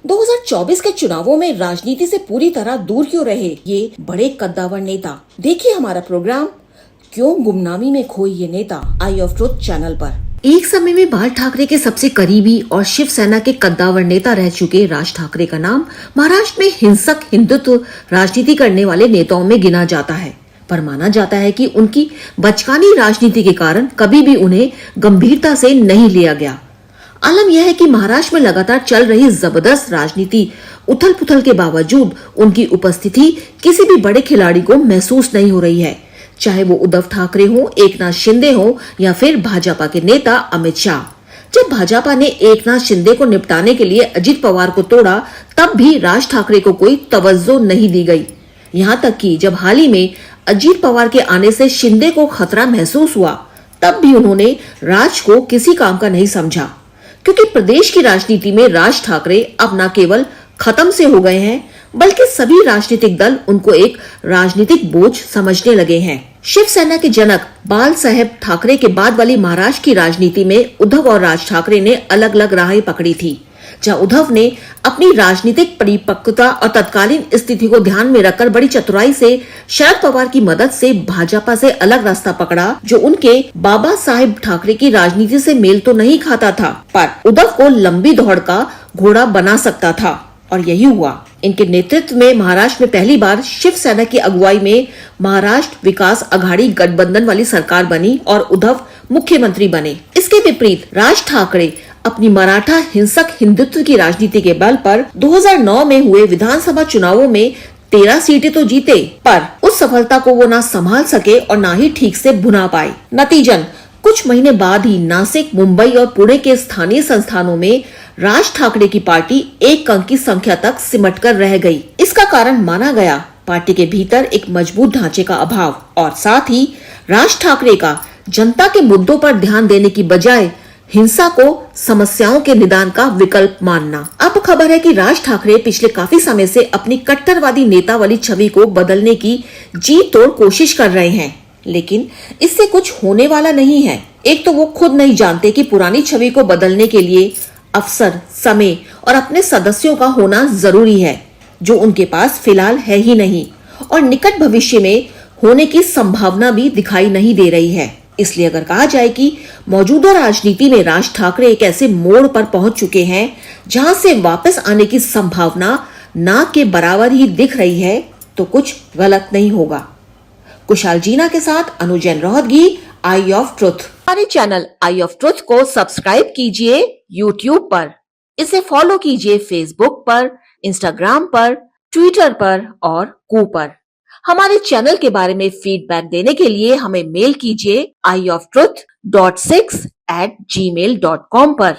2024 के चुनावों में राजनीति से पूरी तरह दूर क्यों रहे ये बड़े कद्दावर नेता? देखिए हमारा प्रोग्राम क्यों गुमनामी में खोए ये नेता, आई ऑफ ट्रुथ चैनल पर। एक समय में बाल ठाकरे के सबसे करीबी और शिवसेना के कद्दावर नेता रह चुके राज ठाकरे का नाम महाराष्ट्र में हिंसक हिंदुत्व राजनीति करने वाले नेताओं में गिना जाता है, पर माना जाता है कि उनकी बचकानी राजनीति के कारण कभी भी उन्हें गंभीरता से नहीं लिया गया। आलम यह है कि महाराष्ट्र में लगातार चल रही जबरदस्त राजनीति उथल पुथल के बावजूद उनकी उपस्थिति किसी भी बड़े खिलाड़ी को महसूस नहीं हो रही है, चाहे वो उद्धव ठाकरे हो, एकनाथ शिंदे हो या फिर भाजपा के नेता अमित शाह। जब भाजपा ने एकनाथ शिंदे को निपटाने के लिए अजित पवार को तोड़ा, तब भी राज ठाकरे को कोई तवज्जो नहीं दी गई। यहाँ तक कि जब हाल ही में अजित पवार के आने से शिंदे को खतरा महसूस हुआ, तब भी उन्होंने राज को किसी काम का नहीं समझा, क्योंकि प्रदेश की राजनीति में राज ठाकरे अब न केवल खत्म से हो गए हैं, बल्कि सभी राजनीतिक दल उनको एक राजनीतिक बोझ समझने लगे हैं। शिवसेना के जनक बाल साहेब ठाकरे के बाद वाली महाराष्ट्र की राजनीति में उद्धव और राज ठाकरे ने अलग अलग राहें पकड़ी थी। जहां उद्धव ने अपनी राजनीतिक परिपक्वता और तत्कालीन स्थिति को ध्यान में रखकर बड़ी चतुराई से शरद पवार की मदद से भाजपा से अलग रास्ता पकड़ा, जो उनके बाबा साहेब ठाकरे की राजनीति से मेल तो नहीं खाता था, पर उद्धव को लंबी दौड़ का घोड़ा बना सकता था, और यही हुआ। इनके नेतृत्व में महाराष्ट्र में पहली बार शिवसेना की अगुवाई में महाराष्ट्र विकास अघाड़ी गठबंधन वाली सरकार बनी और उद्धव मुख्यमंत्री बने। इसके विपरीत राज ठाकरे अपनी मराठा हिंसक हिंदुत्व की राजनीति के बल पर 2009 में हुए विधानसभा चुनावों में 13 सीटें तो जीते, पर उस सफलता को वो ना संभाल सके और ना ही ठीक से भुना पाए। नतीजन कुछ महीने बाद ही नासिक, मुंबई और पुणे के स्थानीय संस्थानों में राज ठाकरे की पार्टी एक अंक की संख्या तक सिमट कर रह गई। इसका कारण माना गया पार्टी के भीतर एक मजबूत ढांचे का अभाव और साथ ही राज ठाकरे का जनता के मुद्दों पर ध्यान देने की बजाय हिंसा को समस्याओं के निदान का विकल्प मानना। अब खबर है कि राज ठाकरे पिछले काफी समय से अपनी कट्टरवादी नेता वाली छवि को बदलने की जी तोड़ कोशिश कर रहे हैं, लेकिन इससे कुछ होने वाला नहीं है। एक तो वो खुद नहीं जानते कि पुरानी छवि को बदलने के लिए अवसर, समय और अपने सदस्यों का होना जरूरी है, जो उनके पास फिलहाल है ही नहीं और निकट भविष्य में होने की संभावना भी दिखाई नहीं दे रही है। इसलिए अगर कहा जाए कि मौजूदा राजनीति में राज ठाकरे एक ऐसे मोड़ पर पहुंच चुके हैं जहां से वापस आने की संभावना ना के बराबर ही दिख रही है, तो कुछ गलत नहीं होगा। कुशाल जीना के साथ अनुजैन रोहतगी, आई ऑफ ट्रुथ। हमारे चैनल आई ऑफ ट्रुथ को सब्सक्राइब कीजिए यूट्यूब पर, इसे फॉलो कीजिए फेसबुक पर, इंस्टाग्राम पर, ट्विटर पर और कू पर। हमारे चैनल के बारे में फीडबैक देने के लिए हमें मेल कीजिए ioftruth.6@gmail.com पर।